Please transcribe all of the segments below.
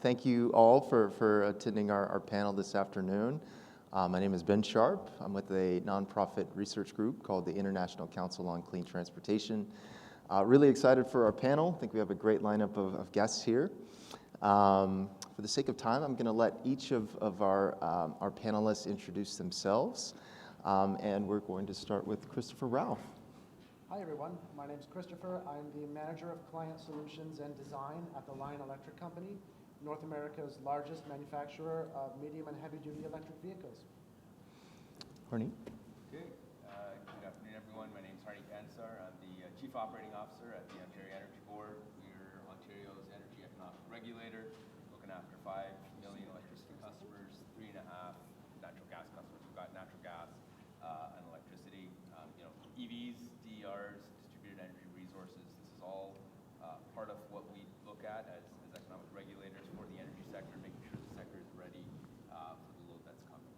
Thank you all for attending our panel this afternoon. My name is Ben Sharp. I'm with a nonprofit research group called the International Council on Clean Transportation. Really excited for our panel. I think we have a great lineup of guests here. For the sake of time, I'm going to let each of our panelists introduce themselves. And we're going to start with Christopher Ralph. Hi everyone, my name is Christopher. I'm the Manager of Client Solutions and Design at the Lion Electric Company, North America's largest manufacturer of medium and heavy-duty electric vehicles. Harneet. Okay, good afternoon everyone. My name is Harneet Ansar. I'm the Chief Operating Officer at the Ontario Energy Board. We're Ontario's energy economic regulator, looking after 5 million electricity customers, 3.5 natural gas customers. We've got natural gas and electricity, EVs, DERs, distributed energy resources. This is all part of what we look at as economic regulators for the energy sector, making sure the sector is ready for the load that's coming.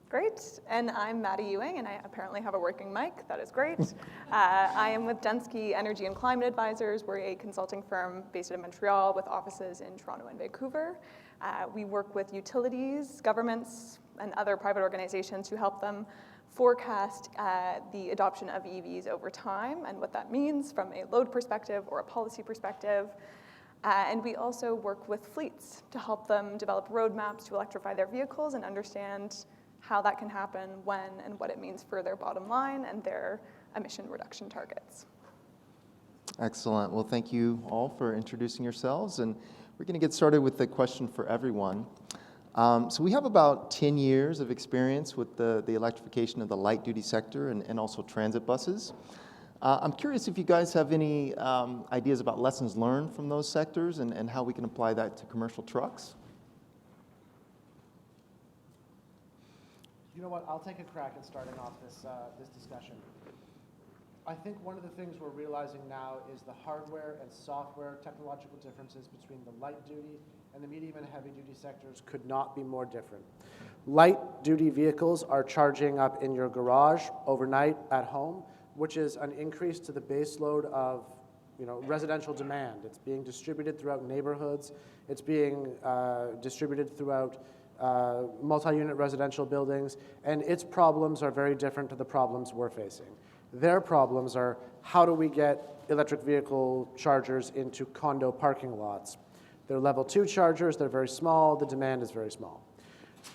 Great, and I'm Maddie Ewing, and I apparently have a working mic. That is great. I am with Dunsky Energy and Climate Advisors. We're a consulting firm based in Montreal with offices in Toronto and Vancouver. We work with utilities, governments, and other private organizations to help them forecast the adoption of EVs over time and what that means from a load perspective or a policy perspective. And we also work with fleets to help them develop roadmaps to electrify their vehicles and understand how that can happen, when, and what it means for their bottom line and their emission reduction targets. Excellent. Well, thank you all for introducing yourselves. And we're going to get started with the question for everyone. So we have about 10 years of experience with the electrification of the light-duty sector and also transit buses. I'm curious if you guys have any ideas about lessons learned from those sectors and how we can apply that to commercial trucks. You know what, I'll take a crack at starting off this discussion. I think one of the things we're realizing now is the hardware and software technological differences between the light-duty and the medium and heavy-duty sectors could not be more different. Light-duty vehicles are charging up in your garage overnight at home, which is an increase to the base load of residential demand. It's being distributed throughout neighborhoods. It's being distributed throughout multi-unit residential buildings, and its problems are very different to the problems we're facing. Their problems are, how do we get electric vehicle chargers into condo parking lots? They're level 2 chargers, they're very small, the demand is very small.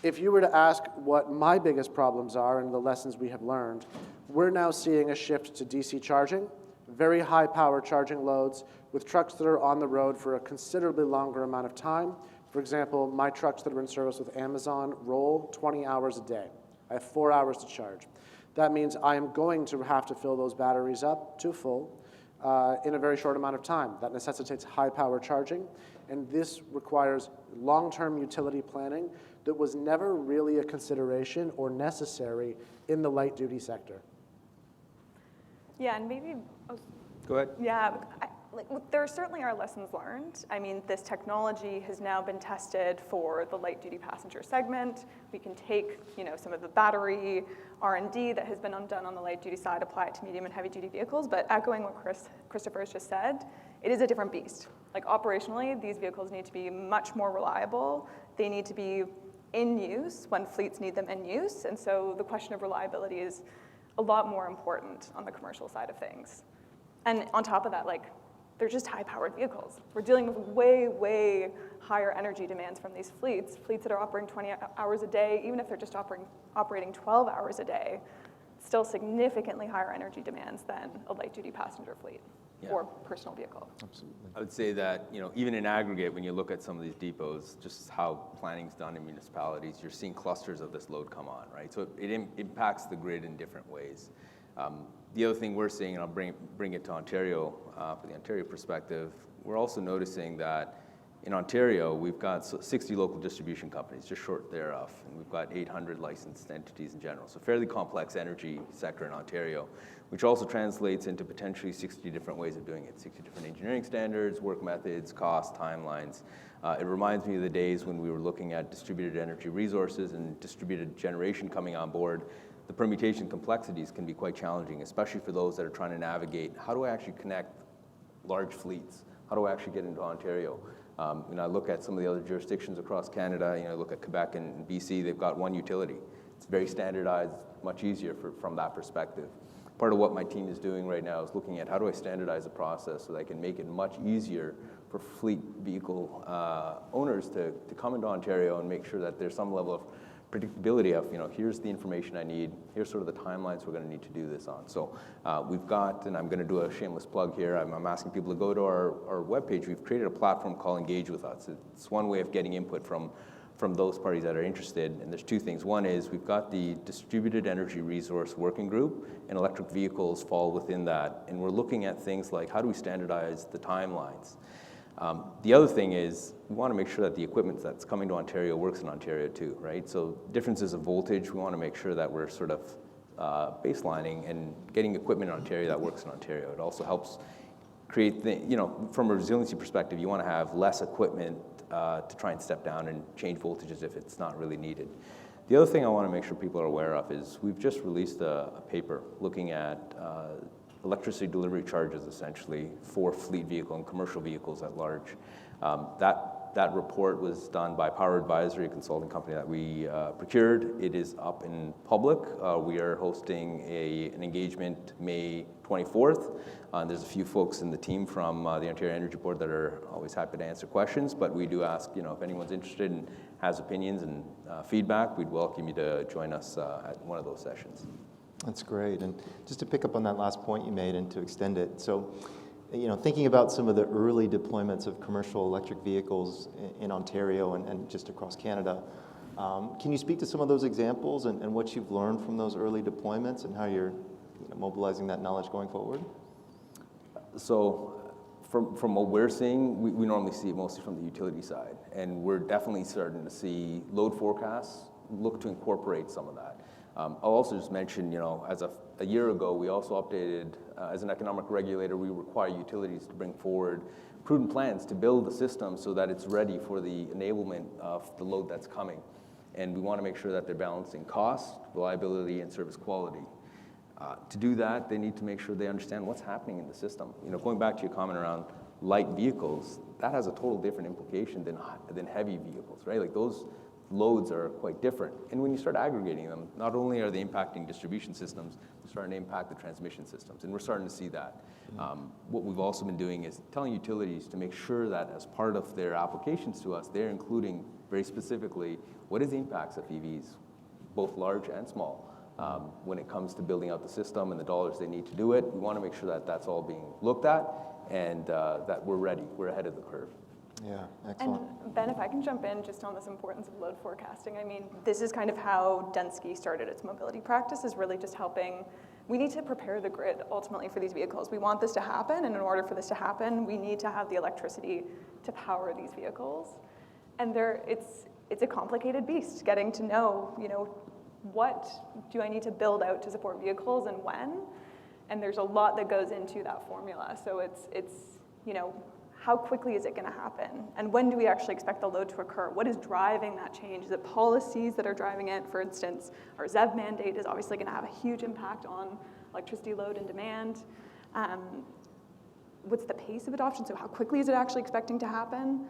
If you were to ask what my biggest problems are and the lessons we have learned, we're now seeing a shift to DC charging, very high power charging loads with trucks that are on the road for a considerably longer amount of time. For example, my trucks that are in service with Amazon roll 20 hours a day. I have 4 hours to charge. That means I am going to have to fill those batteries up to full in a very short amount of time. That necessitates high power charging, and this requires long-term utility planning that was never really a consideration or necessary in the light-duty sector. Yeah, and maybe... Go ahead. Yeah, there certainly are lessons learned. I mean, this technology has now been tested for the light-duty passenger segment. We can take, some of the battery R&D that has been done on the light-duty side, apply it to medium and heavy-duty vehicles. But echoing what Christopher has just said, it is a different beast. Like operationally, these vehicles need to be much more reliable. They need to be in use when fleets need them in use. And so the question of reliability is a lot more important on the commercial side of things. And on top of that, they're just high-powered vehicles. We're dealing with way, way higher energy demands from these fleets that are operating 20 hours a day, even if they're just operating 12 hours a day, still significantly higher energy demands than a light-duty passenger fleet or personal vehicle. Absolutely. I would say that, even in aggregate, when you look at some of these depots, just how planning's done in municipalities, you're seeing clusters of this load come on, right? So it impacts the grid in different ways. The other thing we're seeing, and I'll bring it to Ontario, for the Ontario perspective, we're also noticing that in Ontario, we've got 60 local distribution companies, just short thereof, and we've got 800 licensed entities in general. So fairly complex energy sector in Ontario, which also translates into potentially 60 different ways of doing it, 60 different engineering standards, work methods, costs, timelines. It reminds me of the days when we were looking at distributed energy resources and distributed generation coming on board. The permutation complexities can be quite challenging, especially for those that are trying to navigate, how do I actually connect large fleets? How do I actually get into Ontario? I look at some of the other jurisdictions across Canada, look at Quebec and BC, they've got one utility. It's very standardized, much easier from that perspective. Part of what my team is doing right now is looking at how do I standardize the process so that I can make it much easier for fleet vehicle owners to come into Ontario and make sure that there's some level of predictability of, here's the information I need, here's sort of the timelines we're going to need to do this on. So we've got, and I'm going to do a shameless plug here, I'm asking people to go to our webpage. We've created a platform called Engage With Us. It's one way of getting input from those parties that are interested, and there's two things. One is we've got the Distributed Energy Resource Working Group, and electric vehicles fall within that, and we're looking at things like how do we standardize the timelines. The other thing is we want to make sure that the equipment that's coming to Ontario works in Ontario too, right? So differences of voltage, we want to make sure that we're sort of baselining and getting equipment in Ontario that works in Ontario. It also helps create, from a resiliency perspective, you want to have less equipment to try and step down and change voltages if it's not really needed. The other thing I want to make sure people are aware of is we've just released a paper looking at electricity delivery charges, essentially, for fleet vehicle and commercial vehicles at large. That report was done by Power Advisory, a consulting company that we procured. It is up in public. We are hosting an engagement May 24th. There's a few folks in the team from the Ontario Energy Board that are always happy to answer questions, but we do ask, if anyone's interested and has opinions and feedback, we'd welcome you to join us at one of those sessions. That's great. And just to pick up on that last point you made and to extend it, so thinking about some of the early deployments of commercial electric vehicles in Ontario and just across Canada, can you speak to some of those examples and what you've learned from those early deployments and how you're mobilizing that knowledge going forward? So from what we're seeing, we normally see it mostly from the utility side, and we're definitely starting to see load forecasts look to incorporate some of that. I'll also just mention, as a year ago, we also updated, as an economic regulator, we require utilities to bring forward prudent plans to build the system so that it's ready for the enablement of the load that's coming. And we want to make sure that they're balancing cost, reliability, and service quality. To do that, they need to make sure they understand what's happening in the system. Going back to your comment around light vehicles, that has a total different implication than heavy vehicles, right? Like those loads are quite different. And when you start aggregating them, not only are they impacting distribution systems, they're starting to impact the transmission systems, and we're starting to see that. What we've also been doing is telling utilities to make sure that as part of their applications to us, they're including very specifically what is the impacts of EVs, both large and small, when it comes to building out the system and the dollars they need to do it. We want to make sure that that's all being looked at and that we're ready, we're ahead of the curve. Yeah, excellent. And Ben, if I can jump in just on this importance of load forecasting, this is kind of how Dunsky started its mobility practice, is really just helping. We need to prepare the grid ultimately for these vehicles. We want this to happen, and in order for this to happen, we need to have the electricity to power these vehicles. And it's a complicated beast, getting to know, what do I need to build out to support vehicles and when? And there's a lot that goes into that formula. So it's how quickly is it going to happen? And when do we actually expect the load to occur? What is driving that change? Is it policies that are driving it? For instance, our ZEV mandate is obviously going to have a huge impact on electricity load and demand. What's the pace of adoption? So how quickly is it actually expecting to happen?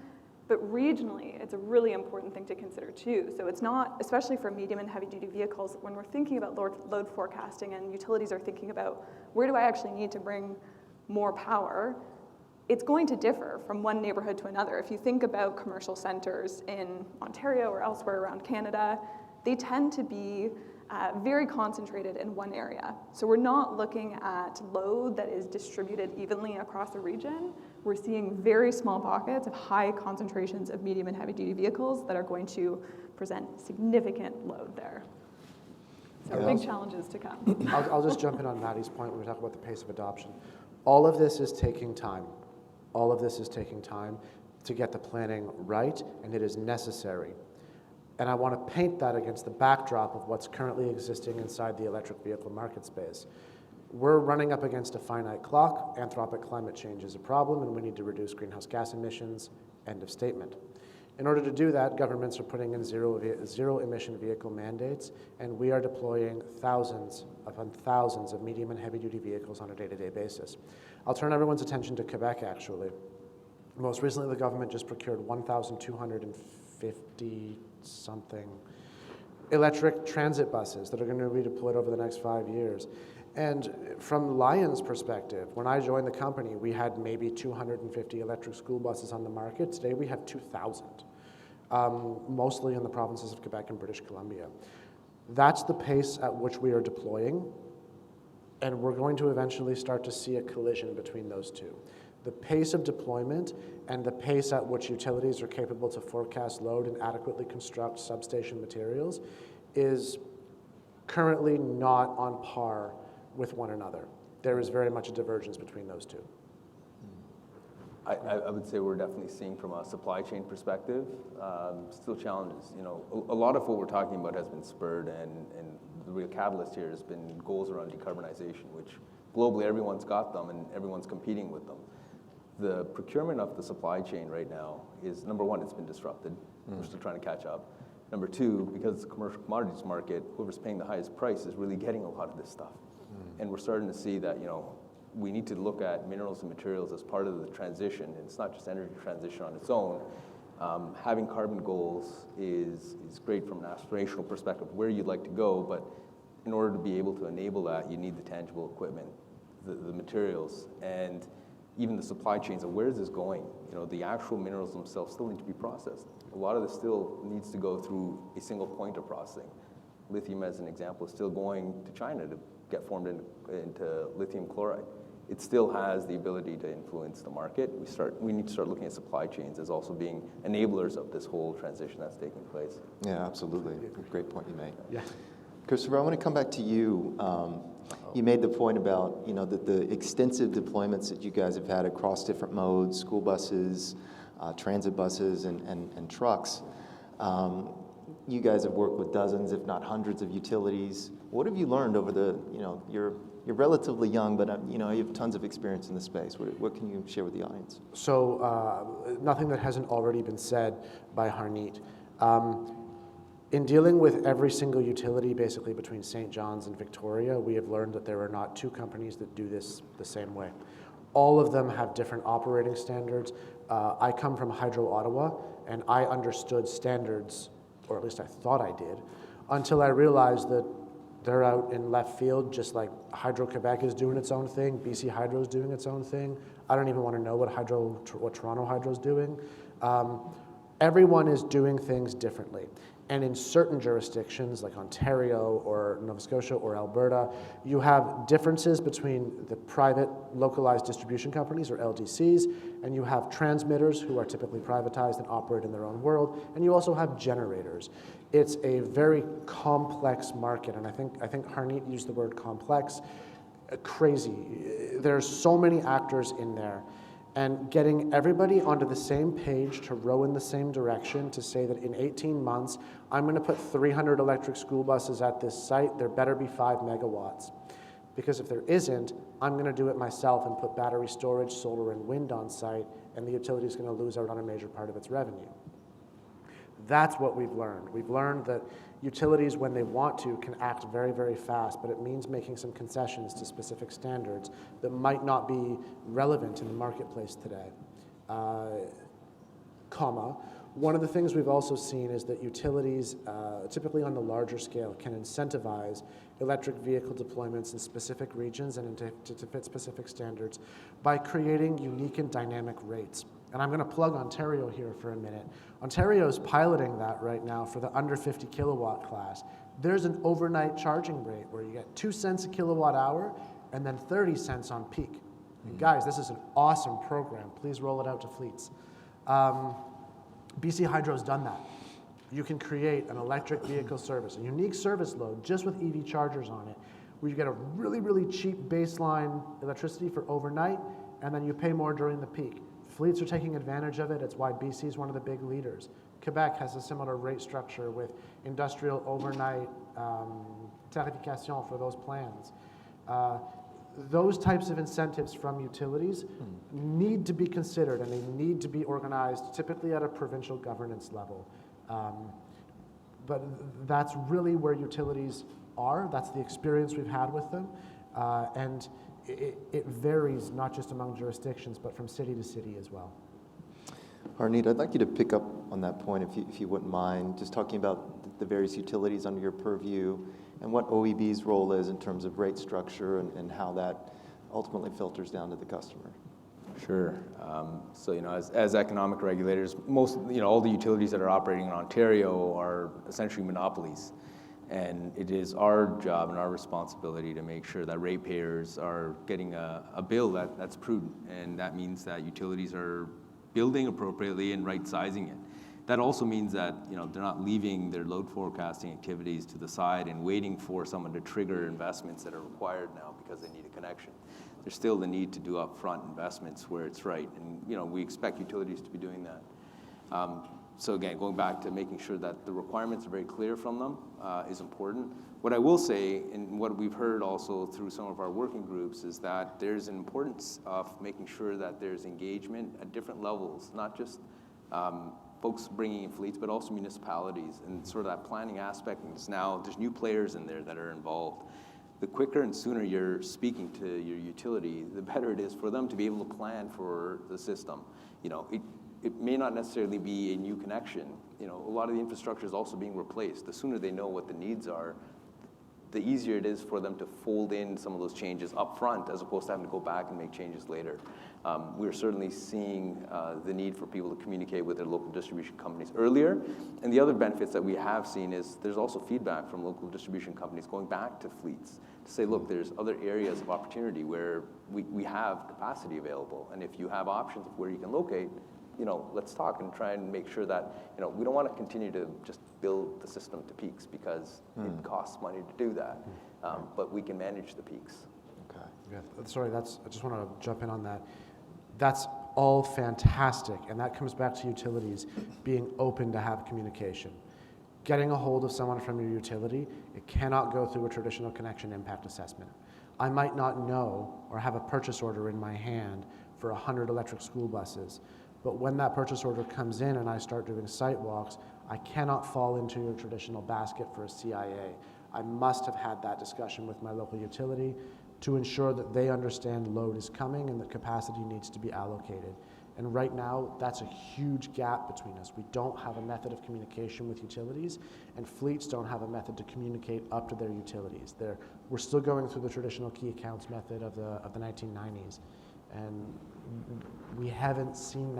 But regionally, it's a really important thing to consider too. So it's not, especially for medium and heavy duty vehicles, when we're thinking about load forecasting and utilities are thinking about where do I actually need to bring more power, it's going to differ from one neighborhood to another. If you think about commercial centers in Ontario or elsewhere around Canada, they tend to be very concentrated in one area. So we're not looking at load that is distributed evenly across the region. We're seeing very small pockets of high concentrations of medium and heavy duty vehicles that are going to present significant load there. So big challenges to come. I'll just jump in on Maddie's point when we talk about the pace of adoption. All of this is taking time. All of this is taking time to get the planning right, and it is necessary. And I want to paint that against the backdrop of what's currently existing inside the electric vehicle market space. We're running up against a finite clock. Anthropic climate change is a problem, and we need to reduce greenhouse gas emissions. End of statement. In order to do that, governments are putting in zero emission vehicle mandates, and we are deploying thousands upon thousands of medium and heavy duty vehicles on a day-to-day basis. I'll turn everyone's attention to Quebec, actually. Most recently, the government just procured 1,250 something electric transit buses that are going to be deployed over the next 5 years. And from Lion's perspective, when I joined the company, we had maybe 250 electric school buses on the market. Today, we have 2,000, mostly in the provinces of Quebec and British Columbia. That's the pace at which we are deploying, and we're going to eventually start to see a collision between those two. The pace of deployment and the pace at which utilities are capable to forecast load and adequately construct substation materials is currently not on par with one another. There is very much a divergence between those two. I would say we're definitely seeing from a supply chain perspective, still challenges. You know, a lot of what we're talking about has been spurred, and the real catalyst here has been goals around decarbonization, which globally everyone's got them and everyone's competing with them. The procurement of the supply chain right now is, number one, it's been disrupted. We're still trying to catch up. Number two, because it's a commercial commodities market, whoever's paying the highest price is really getting a lot of this stuff. And we're starting to see that, you know, we need to look at minerals and materials as part of the transition. And it's not just energy transition on its own. Having carbon goals is great from an aspirational perspective, where you'd like to go, but in order to be able to enable that, you need the tangible equipment, the materials, and even the supply chains of where is this going? You know, the actual minerals themselves still need to be processed. A lot of this still needs to go through a single point of processing. Lithium, as an example, is still going to China to get formed into lithium chloride. It still has the ability to influence the market. We need to start looking at supply chains as also being enablers of this whole transition that's taking place. Yeah, absolutely. Great point you made. Yeah. Christopher, I want to come back to you. You made the point about, you know, the extensive deployments that you guys have had across different modes, school buses, transit buses, and trucks. You guys have worked with dozens, if not hundreds, of utilities. What have you learned over the, you know, you're relatively young, but you know, you have tons of experience in the space. What can you share with the audience? So nothing that hasn't already been said by Harneet. In dealing with every single utility, basically between St. John's and Victoria, we have learned that there are not two companies that do this the same way. All of them have different operating standards. I come from Hydro Ottawa, and I understood standards, or at least I thought I did, until I realized that they're out in left field, just like Hydro-Quebec is doing its own thing, BC Hydro is doing its own thing. I don't even want to know what Toronto Hydro is doing. Everyone is doing things differently. And in certain jurisdictions, like Ontario or Nova Scotia or Alberta, you have differences between the private localized distribution companies, or LDCs, and you have transmitters who are typically privatized and operate in their own world, and you also have generators. It's a very complex market, and I think Harneet used the word complex. Crazy. There's so many actors in there. And getting everybody onto the same page to row in the same direction, to say that in 18 months, I'm going to put 300 electric school buses at this site, there better be 5 megawatts. Because if there isn't, I'm going to do it myself and put battery storage, solar, and wind on site, and the utility is going to lose out on a major part of its revenue. That's what we've learned. We've learned that utilities, when they want to, can act very, very fast, but it means making some concessions to specific standards that might not be relevant in the marketplace today. One of the things we've also seen is that utilities, typically on the larger scale, can incentivize electric vehicle deployments in specific regions and to fit specific standards by creating unique and dynamic rates. And I'm going to plug Ontario here for a minute. Ontario is piloting that right now for the under 50 kilowatt class. There's an overnight charging rate where you get 2 cents a kilowatt hour and then 30 cents on peak. And guys, this is an awesome program. Please roll it out to fleets. BC Hydro's done that. You can create an electric vehicle service, a unique service load just with EV chargers on it, where you get a really, really cheap baseline electricity for overnight, and then you pay more during the peak. Fleets are taking advantage of it. It's why BC is one of the big leaders. Quebec has a similar rate structure with industrial overnight tarification for those plans. Those types of incentives from utilities need to be considered, and they need to be organized, typically at a provincial governance level. But that's really where utilities are. That's the experience we've had with them. And it varies not just among jurisdictions, but from city to city as well. Harneet, I'd like you to pick up on that point, if you wouldn't mind, just talking about the various utilities under your purview and what OEB's role is in terms of rate structure and how that ultimately filters down to the customer. Sure. So, as economic regulators, most, all the utilities that are operating in Ontario are essentially monopolies. And it is our job and our responsibility to make sure that ratepayers are getting a bill that's prudent. And that means that utilities are building appropriately and right-sizing it. That also means that, they're not leaving their load forecasting activities to the side and waiting for someone to trigger investments that are required now because they need a connection. There's still the need to do upfront investments where it's right. And, we expect utilities to be doing that. So again, going back to making sure that the requirements are very clear from them is important. What I will say, and what we've heard also through some of our working groups, is that there's an importance of making sure that there's engagement at different levels, not just folks bringing in fleets, but also municipalities, and sort of that planning aspect. And there's new players in there that are involved. The quicker and sooner you're speaking to your utility, the better it is for them to be able to plan for the system. It may not necessarily be a new connection. A lot of the infrastructure is also being replaced. The sooner they know what the needs are, the easier it is for them to fold in some of those changes up front as opposed to having to go back and make changes later. We're certainly seeing the need for people to communicate with their local distribution companies earlier. And the other benefits that we have seen is there's also feedback from local distribution companies going back to fleets to say, look, there's other areas of opportunity where we have capacity available. And if you have options of where you can locate, let's talk and try and make sure that, we don't want to continue to just build the system to peaks because it costs money to do that. But we can manage the peaks. Okay. Yeah, sorry, I just want to jump in on that. That's all fantastic, and that comes back to utilities being open to have communication. Getting a hold of someone from your utility, it cannot go through a traditional connection impact assessment. I might not know or have a purchase order in my hand for 100 electric school buses, but when that purchase order comes in and I start doing site walks, I cannot fall into your traditional basket for a CIA. I must have had that discussion with my local utility to ensure that they understand load is coming and that capacity needs to be allocated. And right now, that's a huge gap between us. We don't have a method of communication with utilities, and fleets don't have a method to communicate up to their utilities. We're still going through the traditional key accounts method of the 1990s, and we haven't seen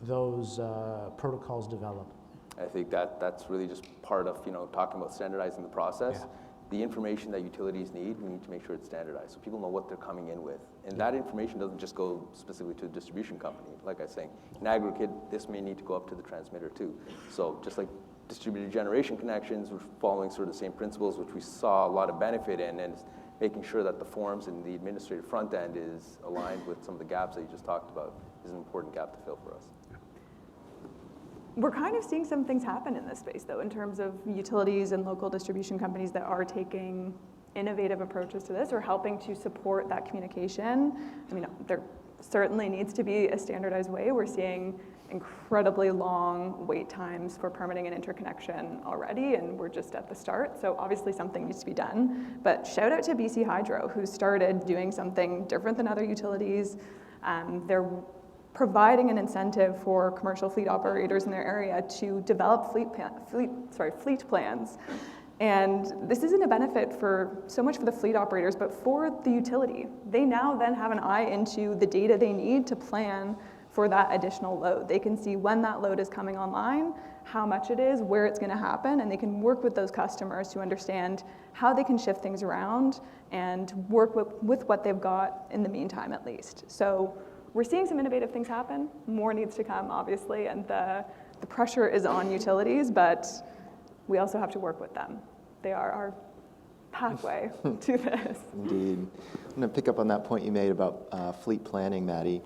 those protocols develop. I think that's really just part of talking about standardizing the process. Yeah. The information that utilities need, we need to make sure it's standardized so people know what they're coming in with. And that information doesn't just go specifically to the distribution company. Like I was saying, in aggregate, this may need to go up to the transmitter too. So just like distributed generation connections, we're following sort of the same principles, which we saw a lot of benefit in, and making sure that the forms and the administrative front end is aligned with some of the gaps that you just talked about is an important gap to fill for us. We're kind of seeing some things happen in this space, though, in terms of utilities and local distribution companies that are taking innovative approaches to this or helping to support that communication. I mean, there certainly needs to be a standardized way. We're seeing incredibly long wait times for permitting and interconnection already, and we're just at the start, so obviously something needs to be done. But shout out to BC Hydro, who started doing something different than other utilities. They're providing an incentive for commercial fleet operators in their area to develop fleet plans. And this isn't a benefit for so much for the fleet operators, but for the utility. They now then have an eye into the data they need to plan for that additional load. They can see when that load is coming online, how much it is, where it's going to happen, and they can work with those customers to understand how they can shift things around and work with what they've got in the meantime at least. So we're seeing some innovative things happen. More needs to come, obviously, and the pressure is on utilities, but we also have to work with them. They are our pathway to this. Indeed. I'm going to pick up on that point you made about fleet planning, Maddie.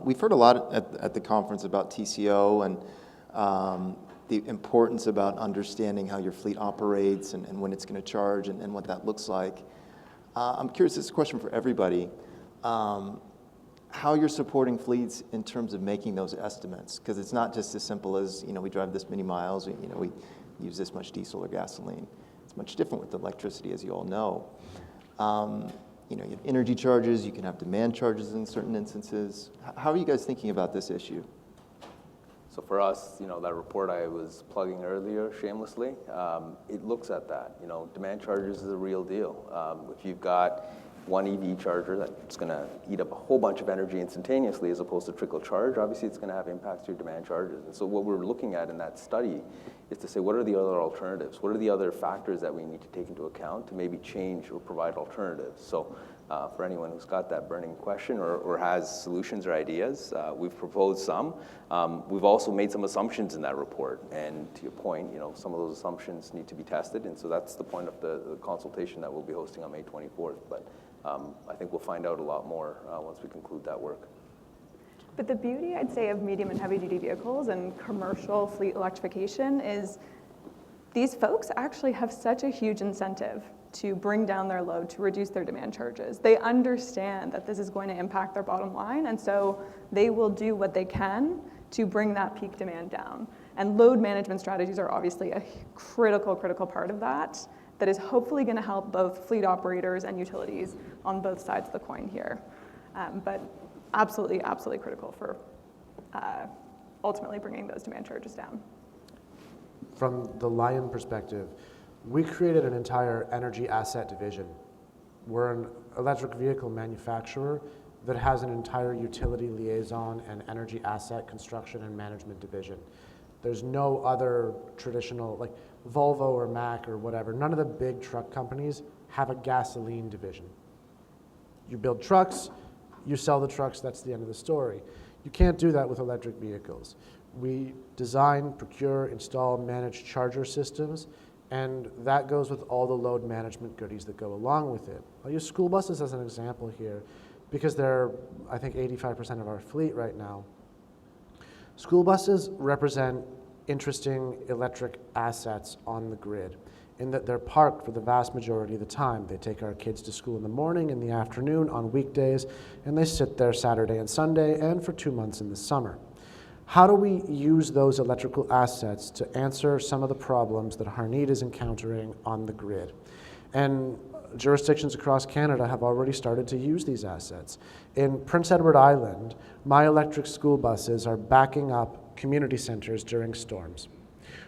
We've heard a lot at the conference about TCO and the importance about understanding how your fleet operates and when it's going to charge and what that looks like. I'm curious, this is a question for everybody, how you're supporting fleets in terms of making those estimates, because it's not just as simple as, we drive this many miles, we use this much diesel or gasoline. It's much different with electricity, as you all know. you have energy charges, you can have demand charges in certain instances. How are you guys thinking about this issue? So for us, that report I was plugging earlier shamelessly, it looks at that. Demand charges is a real deal. If you've got one EV charger that's going to eat up a whole bunch of energy instantaneously as opposed to trickle charge, obviously it's going to have impacts to your demand charges. And so what we're looking at in that study is to say, what are the other alternatives? What are the other factors that we need to take into account to maybe change or provide alternatives? So for anyone who's got that burning question or has solutions or ideas, we've proposed some. We've also made some assumptions in that report. And to your point, some of those assumptions need to be tested. And so that's the point of the consultation that we'll be hosting on May 24th. But I think we'll find out a lot more once we conclude that work. But the beauty, I'd say, of medium and heavy-duty vehicles and commercial fleet electrification is these folks actually have such a huge incentive to bring down their load, to reduce their demand charges. They understand that this is going to impact their bottom line, and so they will do what they can to bring that peak demand down. And load management strategies are obviously a critical part of that is hopefully going to help both fleet operators and utilities on both sides of the coin here. But absolutely critical for ultimately bringing those demand charges down. From the Lion perspective, we created an entire energy asset division. We're an electric vehicle manufacturer that has an entire utility liaison and energy asset construction and management division. There's no other traditional, like Volvo or Mack or whatever, none of the big truck companies have a gasoline division. You build trucks, you sell the trucks, that's the end of the story. You can't do that with electric vehicles. We design, procure, install, manage charger systems, and that goes with all the load management goodies that go along with it. I'll use school buses as an example here because they're, I think, 85% of our fleet right now. School buses represent interesting electric assets on the grid in that they're parked for the vast majority of the time. They take our kids to school in the morning, in the afternoon, on weekdays, and they sit there Saturday and Sunday and for 2 months in the summer. How do we use those electrical assets to answer some of the problems that Harneed is encountering on the grid? And jurisdictions across Canada have already started to use these assets. In Prince Edward Island, my electric school buses are backing up community centers during storms.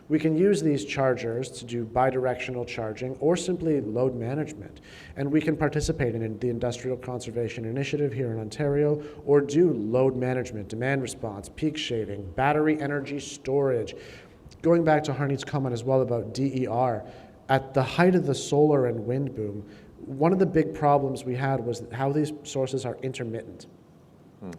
We can use these chargers to do bidirectional charging or simply load management. And we can participate in the Industrial Conservation Initiative here in Ontario or do load management, demand response, peak shaving, battery energy storage. Going back to Harneed's comment as well about DER, at the height of the solar and wind boom, one of the big problems we had was how these sources are intermittent.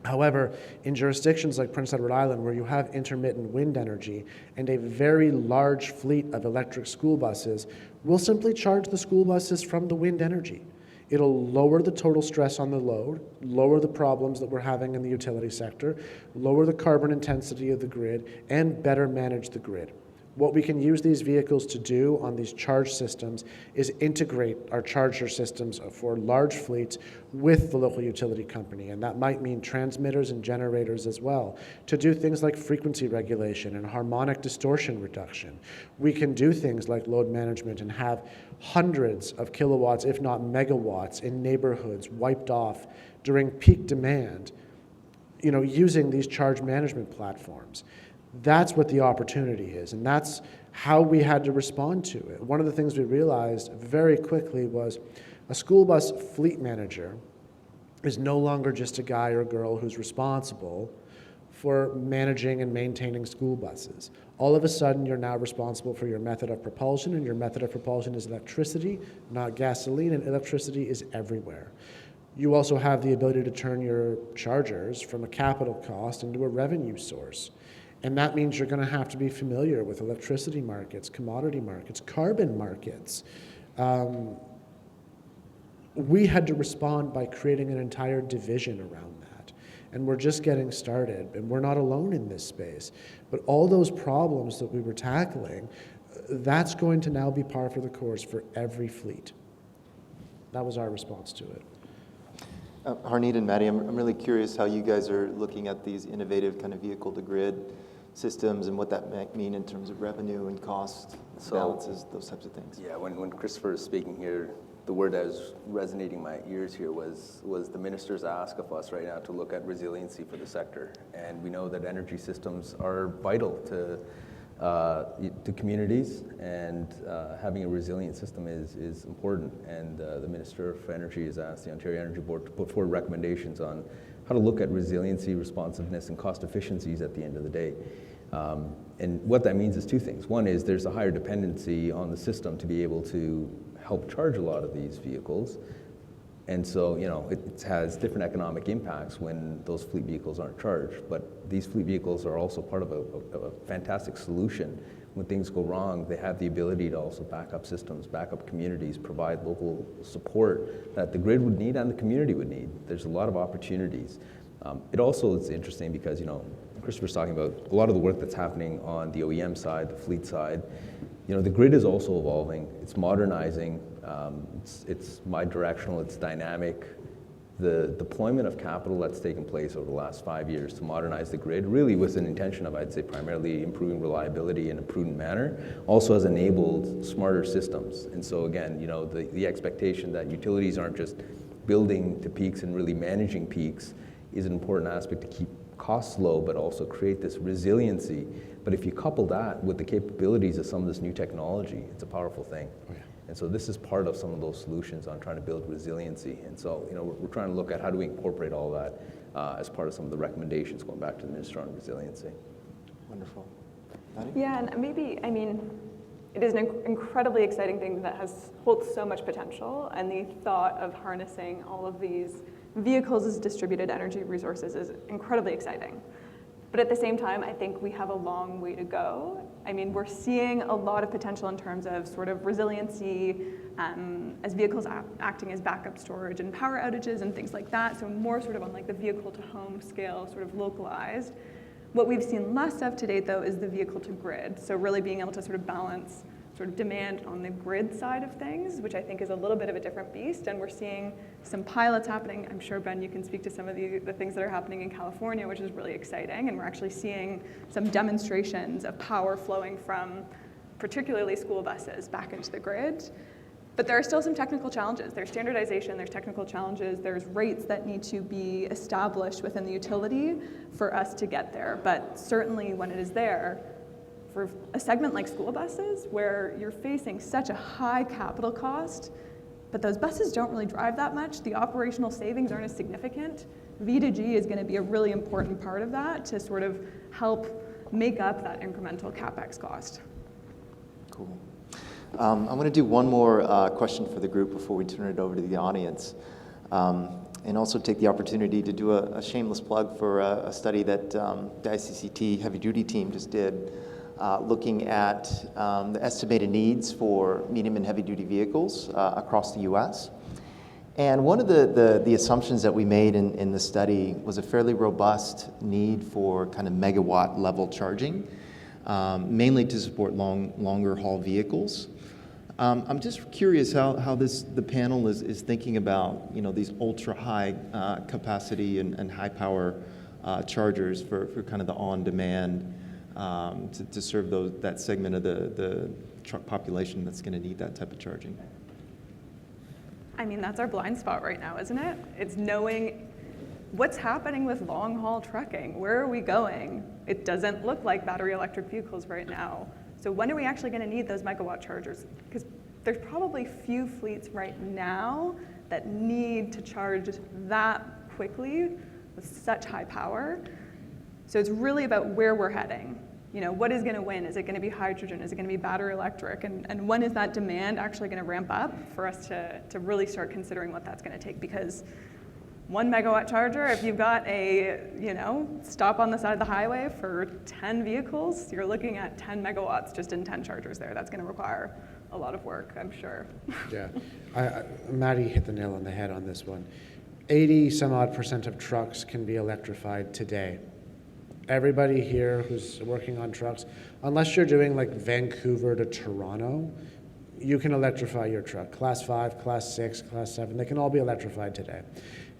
However, in jurisdictions like Prince Edward Island, where you have intermittent wind energy and a very large fleet of electric school buses, we'll simply charge the school buses from the wind energy. It'll lower the total stress on the load, lower the problems that we're having in the utility sector, lower the carbon intensity of the grid, and better manage the grid. What we can use these vehicles to do on these charge systems is integrate our charger systems for large fleets with the local utility company, and that might mean transmitters and generators as well, to do things like frequency regulation and harmonic distortion reduction. We can do things like load management and have hundreds of kilowatts, if not megawatts, in neighborhoods wiped off during peak demand, using these charge management platforms. That's what the opportunity is, and that's how we had to respond to it. One of the things we realized very quickly was a school bus fleet manager is no longer just a guy or girl who's responsible for managing and maintaining school buses. All of a sudden, you're now responsible for your method of propulsion, and your method of propulsion is electricity, not gasoline, and electricity is everywhere. You also have the ability to turn your chargers from a capital cost into a revenue source. And that means you're going to have to be familiar with electricity markets, commodity markets, carbon markets. We had to respond by creating an entire division around that. And we're just getting started, and we're not alone in this space. But all those problems that we were tackling, that's going to now be par for the course for every fleet. That was our response to it. Harneed and Maddie, I'm really curious how you guys are looking at these innovative kind of vehicle-to-grid systems and what that might mean in terms of revenue and cost balances, those types of things. Yeah, when Christopher is speaking here, the word that was resonating in my ears here was the minister's ask of us right now to look at resiliency for the sector. And we know that energy systems are vital to communities, and having a resilient system is important. And the Minister of Energy has asked the Ontario Energy Board to put forward recommendations on how to look at resiliency, responsiveness, and cost efficiencies at the end of the day. And what that means is two things. One is there's a higher dependency on the system to be able to help charge a lot of these vehicles. And so, it has different economic impacts when those fleet vehicles aren't charged. But these fleet vehicles are also part of a fantastic solution. When things go wrong, they have the ability to also back up systems, back up communities, provide local support that the grid would need and the community would need. There's a lot of opportunities. It also is interesting because, Christopher's talking about a lot of the work that's happening on the OEM side, the fleet side. The grid is also evolving. It's modernizing. It's bi-directional. It's dynamic. The deployment of capital that's taken place over the last 5 years to modernize the grid, really with an intention of, I'd say, primarily improving reliability in a prudent manner, also has enabled smarter systems. And so again, the expectation that utilities aren't just building to peaks and really managing peaks is an important aspect to keep costs low, but also create this resiliency. But if you couple that with the capabilities of some of this new technology, it's a powerful thing. Oh, yeah. And so this is part of some of those solutions on trying to build resiliency. And so, we're trying to look at how do we incorporate all that as part of some of the recommendations going back to the Minister on resiliency. Wonderful. Maddie? Yeah, and maybe, it is an incredibly exciting thing that holds so much potential, and the thought of harnessing all of these vehicles as distributed energy resources is incredibly exciting. But at the same time, I think we have a long way to go. We're seeing a lot of potential in terms of sort of resiliency as vehicles acting as backup storage and power outages and things like that. So more sort of on like the vehicle to home scale, sort of localized. What we've seen less of to date, though, is the vehicle to grid. So really being able to sort of balance sort of demand on the grid side of things, which I think is a little bit of a different beast. And we're seeing some pilots happening. I'm sure, Ben, you can speak to some of the things that are happening in California, which is really exciting. And we're actually seeing some demonstrations of power flowing from particularly school buses back into the grid. But there are still some technical challenges. There's standardization, there's technical challenges, there's rates that need to be established within the utility for us to get there. But certainly when it is there, for a segment like school buses, where you're facing such a high capital cost, but those buses don't really drive that much, the operational savings aren't as significant, V2G is going to be a really important part of that to sort of help make up that incremental CapEx cost. Cool. I'm going to do one more question for the group before we turn it over to the audience, and also take the opportunity to do a shameless plug for a study that the ICCT heavy-duty team just did, looking at the estimated needs for medium and heavy-duty vehicles across the U.S. And one of the assumptions that we made in the study was a fairly robust need for kind of megawatt level charging, mainly to support longer haul vehicles. I'm just curious how the panel is thinking about these ultra high capacity and high power chargers for kind of the on demand to serve that segment of the truck population that's going to need that type of charging. That's our blind spot right now, isn't it? It's knowing what's happening with long-haul trucking. Where are we going? It doesn't look like battery electric vehicles right now. So when are we actually going to need those megawatt chargers? Because there's probably few fleets right now that need to charge that quickly with such high power. So it's really about where we're heading. What is going to win? Is it going to be hydrogen? Is it going to be battery electric? And when is that demand actually going to ramp up for us to really start considering what that's going to take? Because 1 megawatt charger, if you've got a stop on the side of the highway for 10 vehicles, you're looking at 10 megawatts just in 10 chargers there. That's going to require a lot of work, I'm sure. Yeah, Maddie hit the nail on the head on this one. 80% of trucks can be electrified today. Everybody here who's working on trucks, unless you're doing like Vancouver to Toronto, you can electrify your truck. Class 5, Class 6, Class 7, they can all be electrified today.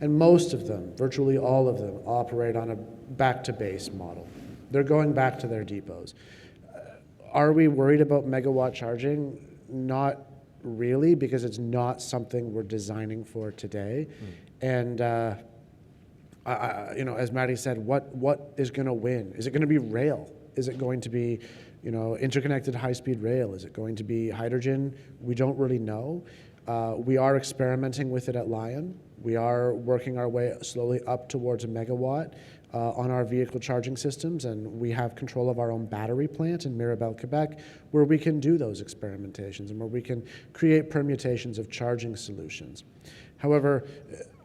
And most of them, virtually all of them, operate on a back-to-base model. They're going back to their depots. Are we worried about megawatt charging? Not really, because it's not something we're designing for today. And as Maddie said, what is going to win? Is it going to be rail? Is it going to be, interconnected high-speed rail? Is it going to be hydrogen? We don't really know. We are experimenting with it at Lion. We are working our way slowly up towards a megawatt on our vehicle charging systems, and we have control of our own battery plant in Mirabel, Quebec, where we can do those experimentations and where we can create permutations of charging solutions. However,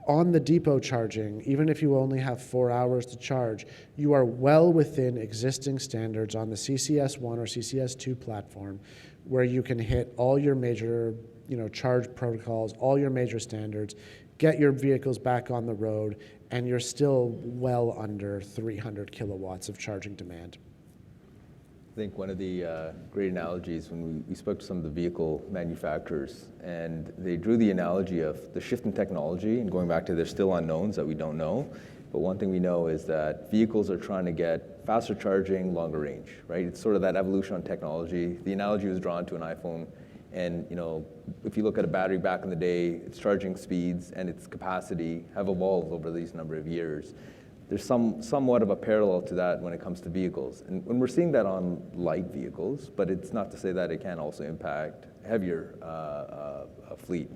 on the depot charging, even if you only have 4 hours to charge, you are well within existing standards on the CCS1 or CCS2 platform, where you can hit all your major charge protocols, all your major standards, get your vehicles back on the road, and you're still well under 300 kilowatts of charging demand. I think one of the great analogies when we spoke to some of the vehicle manufacturers, and they drew the analogy of the shift in technology, and going back to there's still unknowns that we don't know, but one thing we know is that vehicles are trying to get faster charging, longer range, right? It's sort of that evolution on technology. The analogy was drawn to an iPhone, and if you look at a battery back in the day, its charging speeds and its capacity have evolved over these number of years. There's somewhat of a parallel to that when it comes to vehicles. And when we're seeing that on light vehicles, but it's not to say that it can also impact heavier fleet.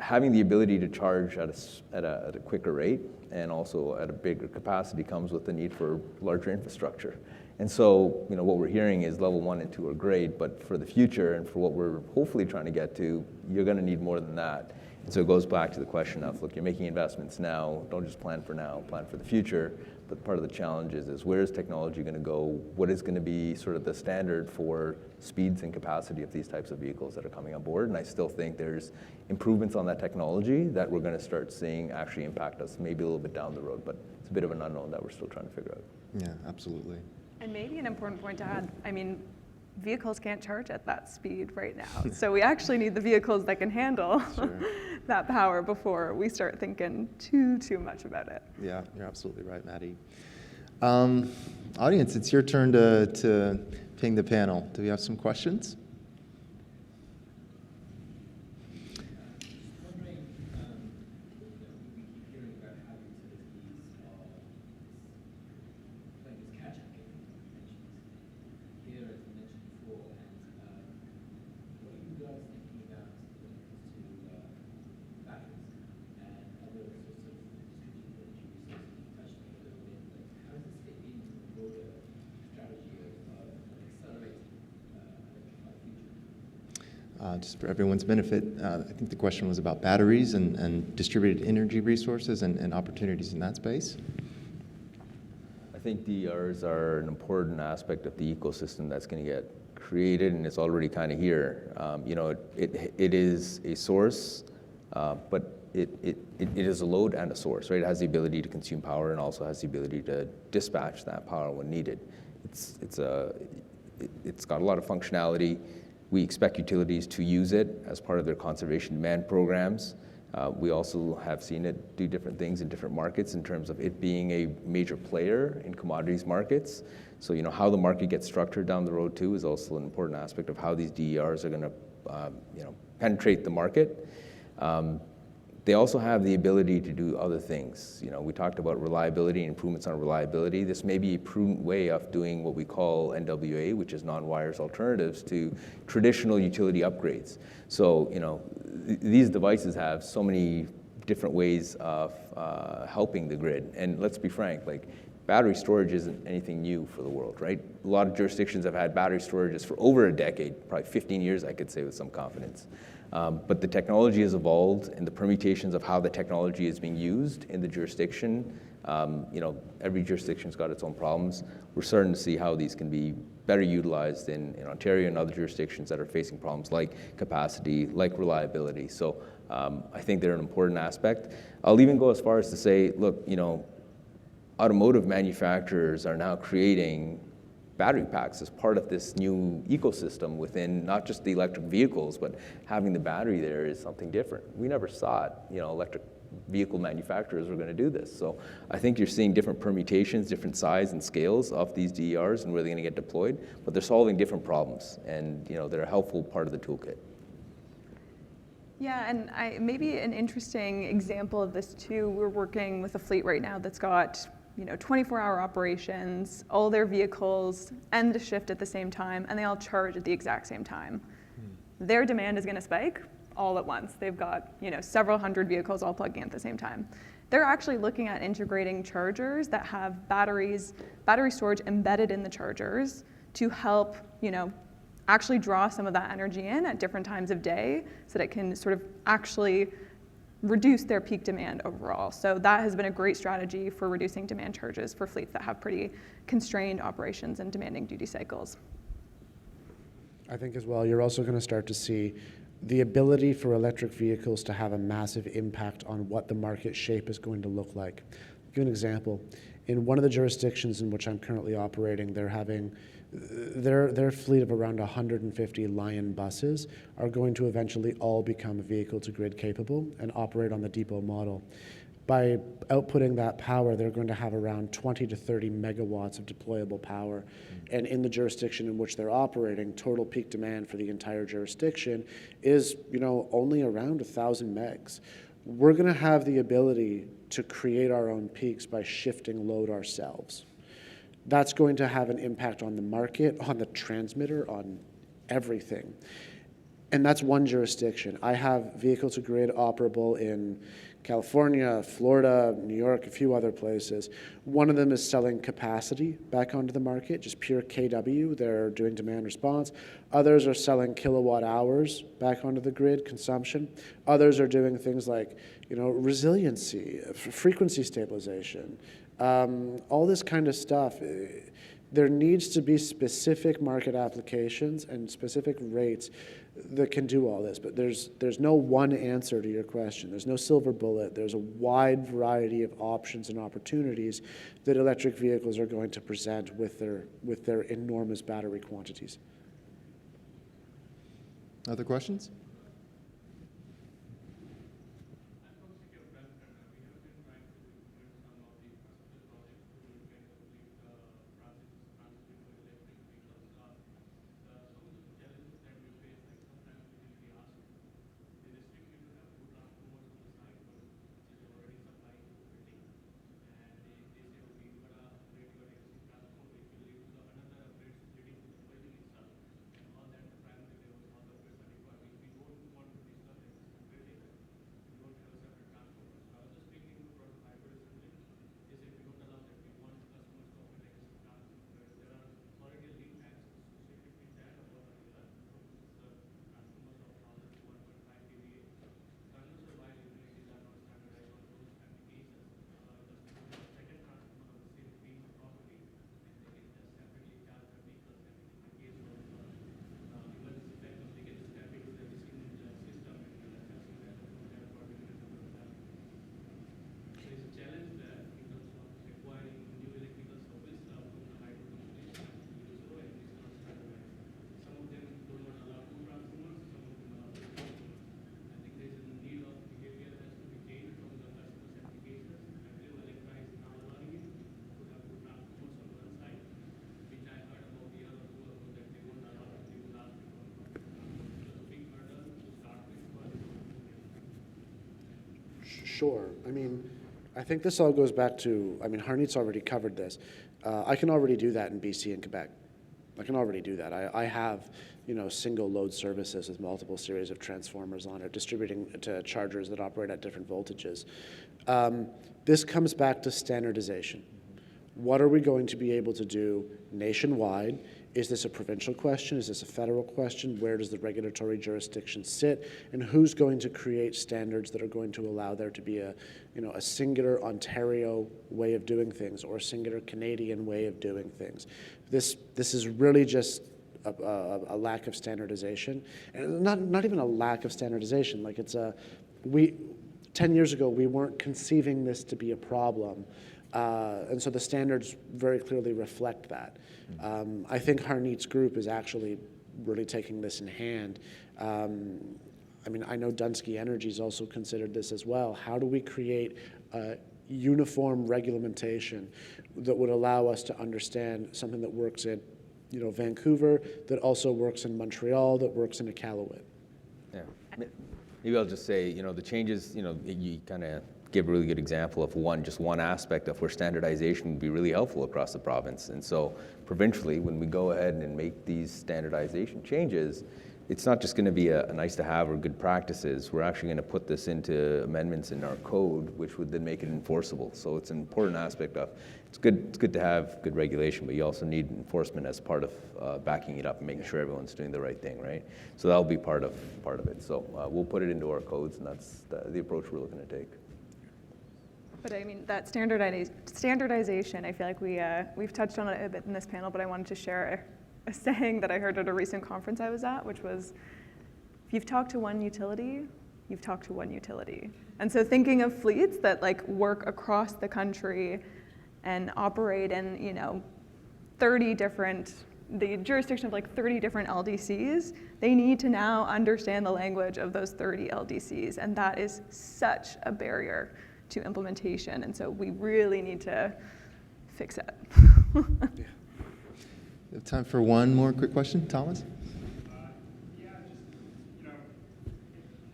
Having the ability to charge at a quicker rate and also at a bigger capacity comes with the need for larger infrastructure. And so, what we're hearing is level 1 and 2 are great, but for the future and for what we're hopefully trying to get to, you're going to need more than that. And so it goes back to the question of, look, you're making investments now, don't just plan for now, plan for the future. But part of the challenge is where is technology going to go? What is going to be sort of the standard for speeds and capacity of these types of vehicles that are coming on board? And I still think there's improvements on that technology that we're going to start seeing actually impact us maybe a little bit down the road, but it's a bit of an unknown that we're still trying to figure out. Yeah, absolutely. And maybe an important point to add, vehicles can't charge at that speed right now. So we actually need the vehicles that can handle that power before we start thinking too much about it. Yeah, you're absolutely right, Maddie. Audience, it's your turn to ping the panel. Do we have some questions? Just for everyone's benefit, I think the question was about batteries and distributed energy resources and opportunities in that space. I think DRs are an important aspect of the ecosystem that's going to get created, and it's already kind of here. It is a source, but it is a load and a source, right? It has the ability to consume power and also has the ability to dispatch that power when needed. It's got a lot of functionality. We expect utilities to use it as part of their conservation demand programs. We also have seen it do different things in different markets in terms of it being a major player in commodities markets. So, how the market gets structured down the road too is also an important aspect of how these DERs are going to, penetrate the market. They also have the ability to do other things. We talked about reliability and improvements on reliability. This may be a prudent way of doing what we call NWA, which is non-wires alternatives to traditional utility upgrades. So, these devices have so many different ways of helping the grid. And let's be frank, battery storage isn't anything new for the world, right? A lot of jurisdictions have had battery storages for over a decade, probably 15 years, I could say with some confidence. But the technology has evolved, and the permutations of how the technology is being used in the jurisdiction, every jurisdiction's got its own problems. We're starting to see how these can be better utilized in Ontario and other jurisdictions that are facing problems like capacity, like reliability. So I think they're an important aspect. I'll even go as far as to say, look, automotive manufacturers are now creating battery packs as part of this new ecosystem within not just the electric vehicles, but having the battery there is something different. We never saw it, electric vehicle manufacturers are going to do this. So I think you're seeing different permutations, different size and scales of these DERs and where they're going to get deployed, but they're solving different problems, and they're a helpful part of the toolkit. Yeah, and maybe an interesting example of this too, we're working with a fleet right now that's got 24-hour operations, all their vehicles end a shift at the same time, and they all charge at the exact same time. Their demand is going to spike all at once. They've got several hundred vehicles all plugging in at the same time. They're actually looking at integrating chargers that have battery storage embedded in the chargers to help actually draw some of that energy in at different times of day so that it can sort of actually reduce their peak demand overall. So that has been a great strategy for reducing demand charges for fleets that have pretty constrained operations and demanding duty cycles. I think as well, you're also going to start to see the ability for electric vehicles to have a massive impact on what the market shape is going to look like. I'll give an example. In one of the jurisdictions in which I'm currently operating, they're having their fleet of around 150 Lion buses are going to eventually all become vehicle-to-grid capable and operate on the depot model. By outputting that power, they're going to have around 20 to 30 megawatts of deployable power. And in the jurisdiction in which they're operating, total peak demand for the entire jurisdiction is, only around 1,000 megs. We're going to have the ability to create our own peaks by shifting load ourselves. That's going to have an impact on the market, on the transmitter, on everything. And that's one jurisdiction. I have vehicle-to-grid operable in California, Florida, New York, a few other places. One of them is selling capacity back onto the market, just pure KW. They're doing demand response. Others are selling kilowatt hours back onto the grid, consumption. Others are doing things like, resiliency, frequency stabilization, all this kind of stuff. There needs to be specific market applications and specific rates that can do all this, but there's no one answer to your question. There's no silver bullet. There's a wide variety of options and opportunities that electric vehicles are going to present with their enormous battery quantities. Other questions? Sure. I think this all goes back to, Harneet's already covered this. I can already do that in BC and Quebec. I can already do that. I have, single load services with multiple series of transformers on it, distributing to chargers that operate at different voltages. This comes back to standardization. What are we going to be able to do nationwide? Is this a provincial question? Is this a federal question? Where does the regulatory jurisdiction sit? And who's going to create standards that are going to allow there to be a singular Ontario way of doing things or a singular Canadian way of doing things? This is really just a lack of standardization, and not even a lack of standardization. 10 years ago we weren't conceiving this to be a problem. And so the standards very clearly reflect that. I think Harneet's group is actually really taking this in hand. I mean, I know Dunsky Energy's also considered this as well. How do we create a uniform regulation that would allow us to understand something that works in, Vancouver, that also works in Montreal, that works in Iqaluit? Yeah, maybe I'll just say, the changes, you kind of gave a really good example of just one aspect of where standardization would be really helpful across the province. And so provincially, when we go ahead and make these standardization changes, it's not just going to be a nice to have or good practices. We're actually going to put this into amendments in our code, which would then make it enforceable. So it's an important aspect of, it's good to have good regulation, but you also need enforcement as part of backing it up and making sure everyone's doing the right thing, right? So that'll be part of it. So we'll put it into our codes, and that's the approach we're looking to take. But I mean, that standardization, I feel like we've touched on it a bit in this panel, but I wanted to share a saying that I heard at a recent conference I was at, which was, if you've talked to one utility, you've talked to one utility. And so thinking of fleets that work across the country and operate in, 30 different, the jurisdiction of 30 different LDCs, they need to now understand the language of those 30 LDCs. And that is such a barrier to implementation. And so we really need to fix it. Yeah. We have time for one more quick question. Thomas? Yeah, just,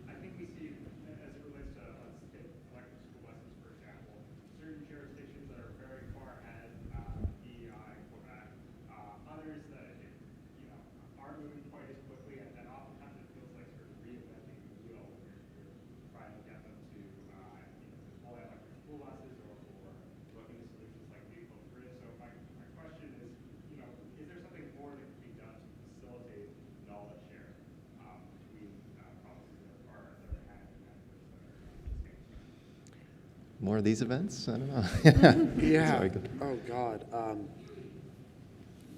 I think we see, as it relates to, let's take electric school buses, for example, certain jurisdictions that are very far ahead, PEI, Quebec, others that, are moving quite as quickly, and oftentimes it feels like sort of reinventing the wheel when you're trying to get them to, deploy electric school buses or looking at solutions like vehicle grid. So my question is, is there something more that can be done to facilitate knowledge share between provinces that are far ahead and those that are just More of these events? I don't know. Yeah. Sorry, go. Oh, God.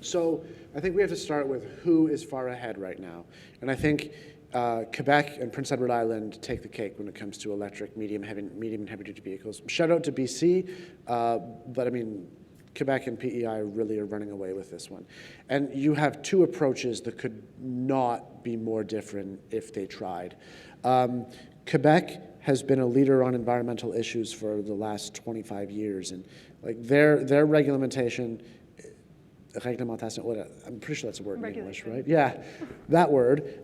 So I think we have to start with who is far ahead right now. And I think Quebec and Prince Edward Island take the cake when it comes to electric, medium, and heavy-duty vehicles. Shout out to BC, but I mean, Quebec and PEI really are running away with this one. And you have two approaches that could not be more different if they tried. Quebec has been a leader on environmental issues for the last 25 years, and their regulation, I'm pretty sure that's a word in English, right? Yeah, that word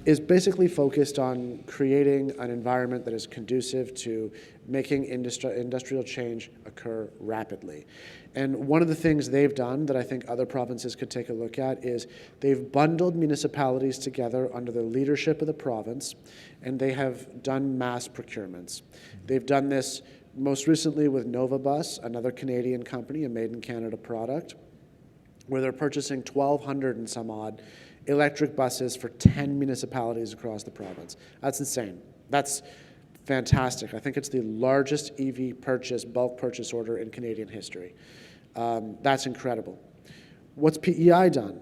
is basically focused on creating an environment that is conducive to making industrial change occur rapidly. And one of the things they've done that I think other provinces could take a look at is they've bundled municipalities together under the leadership of the province, and they have done mass procurements. They've done this most recently with Novabus, another Canadian company, a made-in-Canada product, where they're purchasing 1,200 and some odd electric buses for 10 municipalities across the province. That's insane. That's fantastic. I think it's the largest EV bulk purchase order in Canadian history. That's incredible. What's PEI done?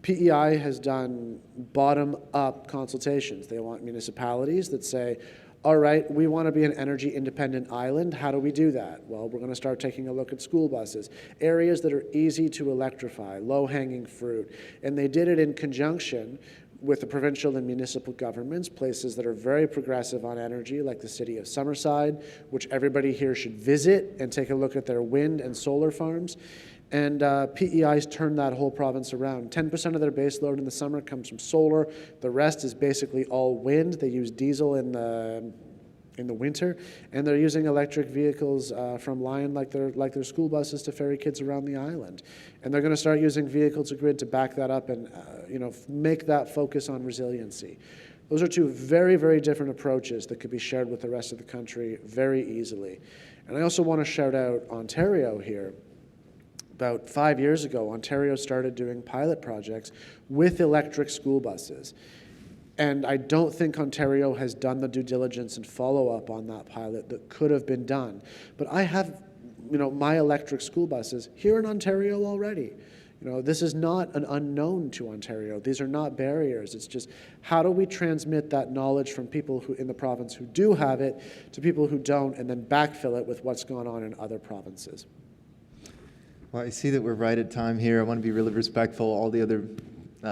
PEI has done bottom-up consultations. They want municipalities that say, all right, we want to be an energy independent island. How do we do that? Well, we're going to start taking a look at school buses, areas that are easy to electrify, low-hanging fruit. And they did it in conjunction with the provincial and municipal governments, places that are very progressive on energy, like the city of Summerside, which everybody here should visit and take a look at their wind and solar farms. And PEI's turned that whole province around. 10% of their base load in the summer comes from solar. The rest is basically all wind. They use diesel in the winter, and they're using electric vehicles from Lion like their school buses to ferry kids around the island. And they're going to start using vehicle to grid to back that up and make that focus on resiliency. Those are two very, very different approaches that could be shared with the rest of the country very easily. And I also want to shout out Ontario here. About 5 years ago, Ontario started doing pilot projects with electric school buses. And I don't think Ontario has done the due diligence and follow-up on that pilot that could have been done. But I have, my electric school buses here in Ontario already. This is not an unknown to Ontario. These are not barriers. It's just, how do we transmit that knowledge from people who in the province who do have it to people who don't, and then backfill it with what's going on in other provinces? Well, I see that we're right at time here. I want to be really respectful. All the other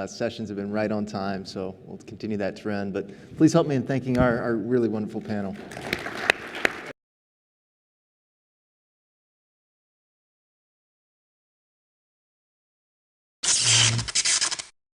sessions have been right on time, so we'll continue that trend. But please help me in thanking our really wonderful panel.